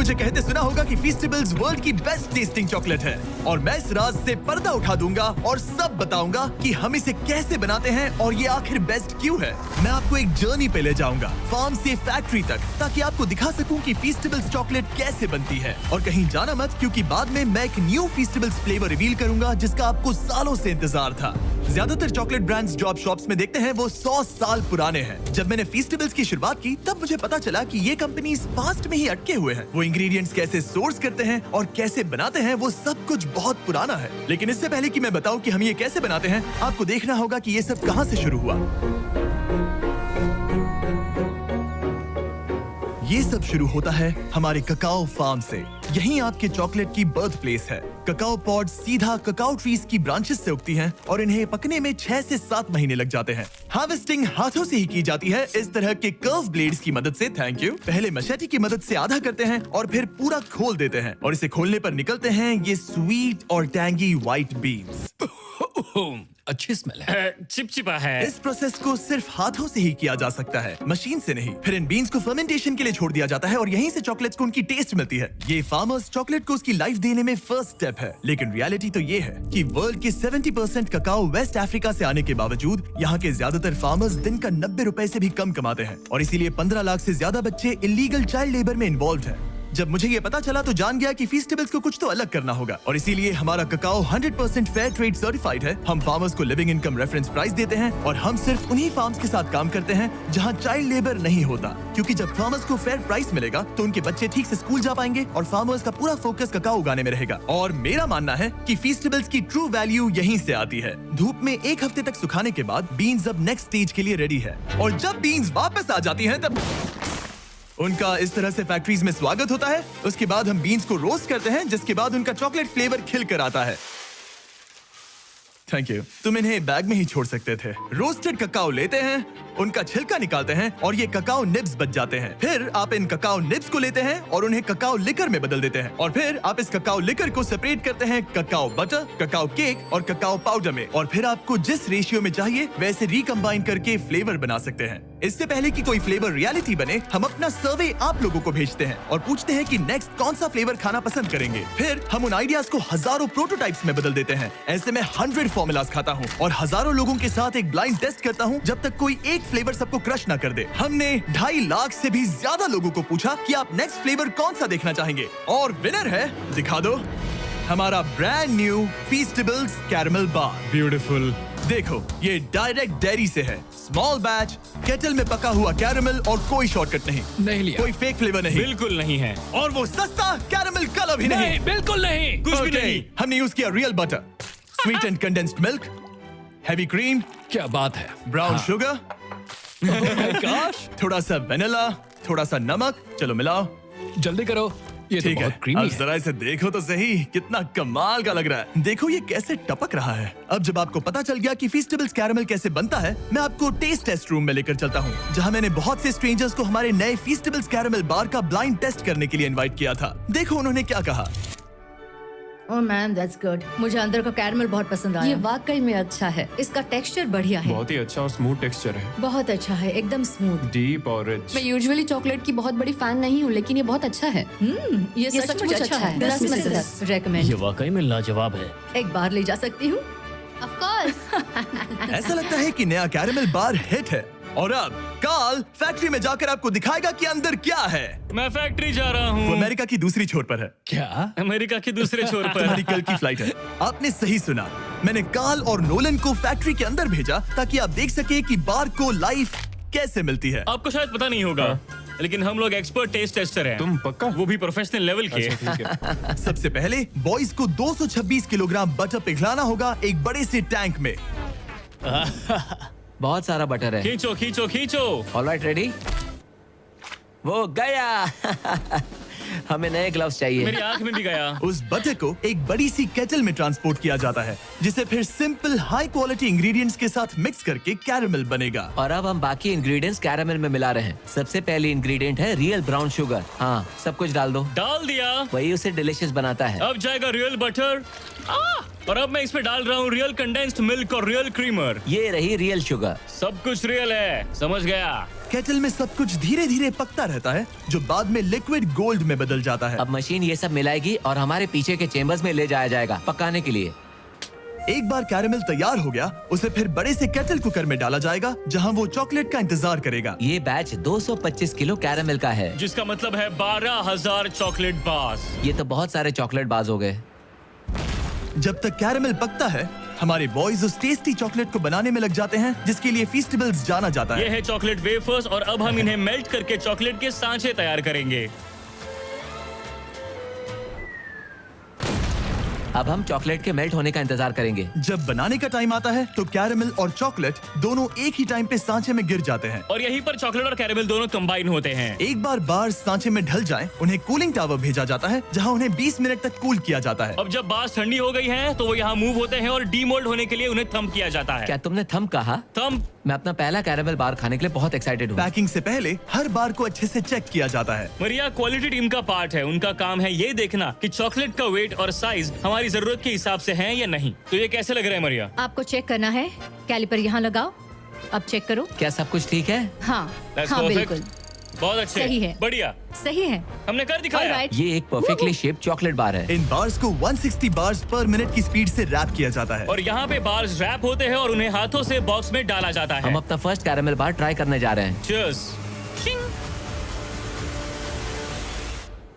मुझे कहते सुना होगा कि फीस्टेबल्स वर्ल्ड की बेस्ट टेस्टिंग चॉकलेट है और मैं इस राज से पर्दा उठा दूंगा और सब बताऊंगा कि हम इसे कैसे बनाते हैं और ये आखिर बेस्ट क्यों है। मैं आपको एक जर्नी पे ले जाऊंगा, फार्म से फैक्ट्री तक, ताकि आपको दिखा सकूं कि फीस्टेबल्स चॉकलेट कैसे बनती है। और कहीं जाना मत, क्योंकि बाद में मैं एक न्यू फीस्टेबल्स फ्लेवर रिवील करूंगा जिसका आपको सालों से इंतजार था। ज्यादातर चॉकलेट ब्रांड्स जो आप शॉप्स में देखते हैं वो 100 साल पुराने हैं। जब मैंने फीस्टेबल्स की शुरुआत की तब मुझे पता चला कि ये कंपनीज पास्ट में ही अटके हुए हैं। वो इंग्रेडिएंट्स कैसे सोर्स करते हैं और कैसे बनाते हैं वो सब कुछ बहुत पुराना है। लेकिन इससे पहले कि मैं बताऊं कि हम ये कैसे बनाते हैं, आपको देखना होगा कि ये सब कहां से शुरू हुआ। ये सब शुरू होता है हमारे ककाओ फार्म से। यहीं आपके चॉकलेट की बर्थ प्लेस है। ककाओ पॉड सीधा ककाओ ट्रीज की ब्रांचेस से उगती हैं और इन्हें पकने में 6 से 7 महीने लग जाते हैं। हार्वेस्टिंग हाथों से ही की जाती है, इस तरह के कर्व ब्लेड्स की मदद से। Thank you. पहले मशेटी की मदद से आधा करते हैं और फिर पूरा खोल देते हैं और इसे खोलने पर निकलते हैं ये स्वीट और टैंगी व्हाइट बीन्स। अच्छी स्मेल है। चिपचिपा है। इस प्रोसेस को सिर्फ हाथों से ही किया जा सकता है, मशीन से नहीं। फिर इन बीन्स को फर्मेंटेशन के लिए छोड़ दिया जाता है और यहीं से चॉकलेट्स को उनकी टेस्ट मिलती है। ये फार्मर्स चॉकलेट को उसकी लाइफ देने में फर्स्ट स्टेप है। लेकिन रियलिटी तो ये है कि वर्ल्ड के 70% ककाओ वेस्ट अफ्रीका से आने के बावजूद यहाँ के ज्यादातर फार्मर्स दिन का 90 रुपए से भी कम कमाते हैं और इसीलिए 15 लाख से ज्यादा बच्चे इलीगल चाइल्ड लेबर में इन्वॉल्व हैं। जब मुझे ये पता चला तो जान गया कि फीस्टेबल्स को कुछ तो अलग करना होगा और इसीलिए हमारा ककाओ 100% फेयर ट्रेड सर्टिफाइड है। हम फार्मर्स को लिविंग इनकम रेफरेंस प्राइस देते हैं और हम सिर्फ उन्हीं फार्म्स के साथ काम करते हैं जहां चाइल्ड लेबर नहीं होता, क्योंकि जब फार्मर्स को फेयर प्राइस मिलेगा तो उनके बच्चे ठीक से स्कूल जा पाएंगे और फार्मर्स का पूरा फोकस ककाओ उगाने में रहेगा। और मेरा मानना है कि फीस्टेबल्स की ट्रू वैल्यू यहीं से आती है। धूप में 1 हफ्ते तक सुखाने के बाद बीन्स अब नेक्स्ट स्टेज के लिए रेडी है और जब बीन्स वापस आ जाती हैं तब उनका इस तरह से फैक्ट्रीज में स्वागत होता है। उसके बाद हम बीन्स को रोस्ट करते हैं, जिसके बाद उनका चॉकलेट फ्लेवर खिल कर आता है। Thank you. तुम इन्हें बैग में ही छोड़ सकते थे। रोस्टेड ककाओ लेते हैं, उनका छिलका निकालते हैं और ये ककाओ निब्स बच जाते हैं। फिर आप इन ककाओ निब्स को लेते हैं और उन्हें ककाओ लिकर में बदल देते हैं और फिर आप इस ककाओ लिकर को सेपरेट करते हैं ककाओ बटर, ककाओ केक और ककाओ पाउडर में। और फिर आपको जिस रेशियो में चाहिए वैसे रिकम्बाइन करके फ्लेवर बना सकते हैं। इससे पहले कि कोई फ्लेवर रियलिटी बने, हम अपना सर्वे आप लोगों को भेजते हैं और पूछते हैं कि नेक्स्ट कौन सा फ्लेवर खाना पसंद करेंगे। फिर हम उन आइडियाज को हजारों प्रोटोटाइप्स में बदल देते हैं। ऐसे में 100 फॉर्मूलाज खाता हूँ और हजारों लोगों के साथ एक ब्लाइंड टेस्ट करता हूँ जब तक कोई एक फ्लेवर सबको क्रश ना कर दे। हमने 2.5 लाख से भी ज्यादा लोगों को पूछा कि आप नेक्स्ट फ्लेवर कौन सा देखना चाहेंगे और विनर है, दिखा दो, हमारा ब्रांड न्यू फीस्टेबल्स कैरमल बार। ब्यूटीफुल। देखो, ये डायरेक्ट डेयरी से है, स्मॉल बैच, केटल में पका हुआ कैरमल और कोई शॉर्टकट नहीं लिया। कोई फेक फ्लेवर नहीं, बिल्कुल नहीं है। और वो सस्ता कैरमल कलर भी नहीं, बिल्कुल नहीं। कुछ भी नहीं। हमने यूज किया real butter, sweet and condensed milk, heavy cream, क्या बात है। ब्राउन शुगर, थोड़ा सा वेनिला, थोड़ा सा नमक। चलो मिलाओ, जल्दी करो, ये तो ठीक है। बहुत क्रीमी अब है। जरा इसे देखो तो सही, कितना कमाल का लग रहा है। देखो ये कैसे टपक रहा है। अब जब आपको पता चल गया कि फीस्टेबल्स कैरमल कैसे बनता है, मैं आपको टेस्ट टेस्ट रूम में लेकर चलता हूँ, जहाँ मैंने बहुत से स्ट्रेंजर्स को हमारे नए फीस्टेबल्स कैरमल बार का ब्लाइंड टेस्ट करने के लिए इनवाइट किया था। देखो उन्होंने क्या कहा। ओह मैम, दैट्स गुड। मुझे अंदर का कैरमल बहुत पसंद आया। ये वाकई में अच्छा है। इसका टेक्सचर बढ़िया है। बहुत ही अच्छा और स्मूथ टेक्सचर है। बहुत अच्छा है, एकदम स्मूथ। डीप और रिच। मैं यूजुअली चॉकलेट की बहुत बड़ी फैन नहीं हूँ, लेकिन ये बहुत अच्छा है। ये सचमुच अच्छा है। 10 में से 10 रेकमेंड। ये वाकई में लाजवाब है। एक बार ले जा सकती हूँ। Of course. ऐसा लगता है कि नया कैरमल बार हिट है। और अब कार्ल फैक्ट्री में जाकर आपको दिखाएगा कि अंदर क्या है। मैं फैक्ट्री जा रहा वो हूँ। अमेरिका की दूसरी छोर पर है। क्या? अमेरिका के दूसरे छोर पर। तुम्हारी कल की फ्लाइट है। आपने सही सुना, मैंने कार्ल और नोलन को फैक्ट्री के अंदर भेजा ताकि आप देख सके कि बार को लाइफ कैसे मिलती है। आपको शायद पता नहीं होगा, लेकिन हम लोग एक्सपर्ट टेस्ट टेस्टर हैं। तुम पक्का? वो भी प्रोफेशनल लेवल के। अच्छा, ठीक है। सबसे पहले बॉयज को 226 किलोग्राम बटर पिघलाना होगा एक बड़े से टैंक में। बहुत सारा बटर है। खींचो खींचो खींचो। Alright, ready? वो गया। हमें नए ग्लव्स चाहिए। मेरी आंख में भी गया। उस बटर को एक बड़ी सी केटल में ट्रांसपोर्ट किया जाता है, जिसे फिर सिंपल हाई क्वालिटी इंग्रेडिएंट्स के साथ मिक्स करके कैरमल बनेगा। और अब हम बाकी इंग्रेडिएंट्स कैरमल में मिला रहे हैं। सबसे पहली इंग्रेडिएंट है रियल ब्राउन शुगर। हाँ, सब कुछ डाल दो। डाल दिया। वही उसे डिलीशियस बनाता है। अब जाएगा रियल बटर। और अब मैं इसमें डाल रहा हूँ रियल कंडेंस्ड मिल्क और रियल क्रीमर। ये रही रियल शुगर। सब कुछ रियल है, समझ गया। केटल में सब कुछ धीरे धीरे पकता रहता है जो बाद में लिक्विड गोल्ड में बदल जाता है। अब मशीन ये सब मिलाएगी और हमारे पीछे के चेम्बर्स में ले जाया जाएगा पकाने के लिए। एक बार कैरेमल तैयार हो गया, उसे फिर बड़े से केटल कुकर में डाला जाएगा जहां वो चॉकलेट का इंतजार करेगा। ये बैच 225 किलो कैरेमल का है। जिसका मतलब है 12,000 चॉकलेट बार्स। ये तो बहुत सारे चॉकलेट बाज हो गए। जब तक कैरेमल पकता है, हमारे बॉयज उस टेस्टी चॉकलेट को बनाने में लग जाते हैं जिसके लिए फीस्टेबल्स जाना जाता ये है। है चॉकलेट वेफर्स और अब हम इन्हें मेल्ट करके चॉकलेट के सांचे तैयार करेंगे। अब हम चॉकलेट के मेल्ट होने का इंतजार करेंगे। जब बनाने का टाइम आता है तो कैरेमल और चॉकलेट दोनों एक ही टाइम पे सांचे में गिर जाते हैं। और यहीं पर चॉकलेट और कैरेमल दोनों कंबाइन होते हैं। एक बार बार्स सांचे में ढल जाएं, उन्हें कूलिंग टावर भेजा जाता है जहां उन्हें 20 मिनट तक कूल किया जाता है। अब जब बार्स ठंडी हो गई हैं, तो वो यहाँ मूव होते हैं और डीमोल्ड होने के लिए उन्हें थंब किया जाता है। क्या तुमने थंब कहा? थंब। मैं अपना पहला कैरेमल बार खाने के लिए बहुत एक्साइटेड हूँ। पैकिंग से पहले हर बार को अच्छे से चेक किया जाता है। मरिया क्वालिटी टीम का पार्ट है। उनका काम है ये देखना कि चॉकलेट का वेट और साइज हमारी जरूरत के हिसाब से है या नहीं। तो ये कैसे लग रहा है मरिया? आपको चेक करना है, कैलिपर यहाँ लगाओ, अब चेक करो। क्या सब कुछ ठीक है? हाँ That's हाँ perfect. बिल्कुल बहुत अच्छे। सही है। बढ़िया, सही है। हमने कर दिखाया। Alright. ये एक परफेक्टली शेप्ड चॉकलेट बार है। इन बार्स को 160 बार्स पर मिनट की स्पीड से रैप किया जाता है। और यहाँ पे बार्स रैप होते हैं और उन्हें हाथों से बॉक्स में डाला जाता है। हम अपना फर्स्ट कैरेमल बार ट्राई करने जा रहे हैं। Cheers.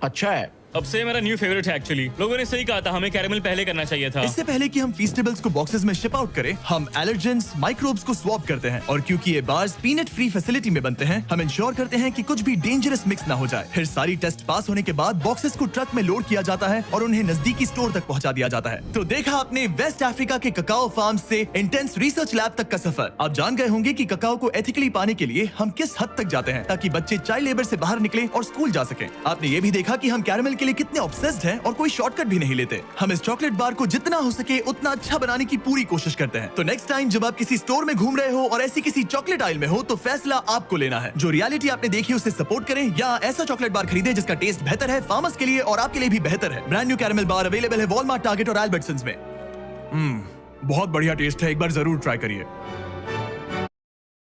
अच्छा है। अब से मेरा न्यू फेवरेट है एक्चुअली। लोगों ने सही कहा था, हमें कैरेमल पहले करना चाहिए था। इससे पहले कि हम फीस्टेबल्स को बॉक्सेस में शिप आउट करें, हम एलर्जेंस माइक्रोब्स को स्वैप करते हैं। और क्योंकि ये बार्स पीनट फ्री फैसिलिटी में बनते हैं, हम इंश्योर करते हैं कि कुछ भी डेंजरस मिक्स ना हो जाए। फिर सारी टेस्ट पास होने के बाद बॉक्सेस को ट्रक में लोड किया जाता है और उन्हें नजदीकी स्टोर तक पहुंचा दिया जाता है। तो देखा आपने वेस्ट अफ्रीका के ककाओ फार्म से इंटेंस रिसर्च लैब तक का सफर। आप जान गए होंगे कि ककाओ को एथिकली पाने के लिए हम किस हद तक जाते हैं ताकि बच्चे चाइल्ड लेबर से बाहर निकले और स्कूल जा सकें। आपने ये भी देखा कि हम कैरेमल के लिए कितने ऑब्सेस्ड हैं और कोई शॉर्टकट भी नहीं लेते। हम इस चॉकलेट बार को जितना हो सके उतना अच्छा बनाने की पूरी कोशिश करते हैं। तो नेक्स्ट टाइम जब आप किसी स्टोर में घूम रहे हो और ऐसी किसी चॉकलेट आइल में हो, तो फैसला आपको लेना है। जो रियलिटी आपने देखी उसे सपोर्ट करें या ऐसा चॉकलेट बार खरीदें जिसका टेस्ट बेहतर है, फार्मर्स के लिए और आपके लिए भी बेहतर है। ब्रांड न्यू कैरेमल बार अवेलेबल है वॉलमार्ट, टारगेट और एल्बर्टसन्स में। बहुत बढ़िया टेस्ट है, एक बार जरूर ट्राई करिए।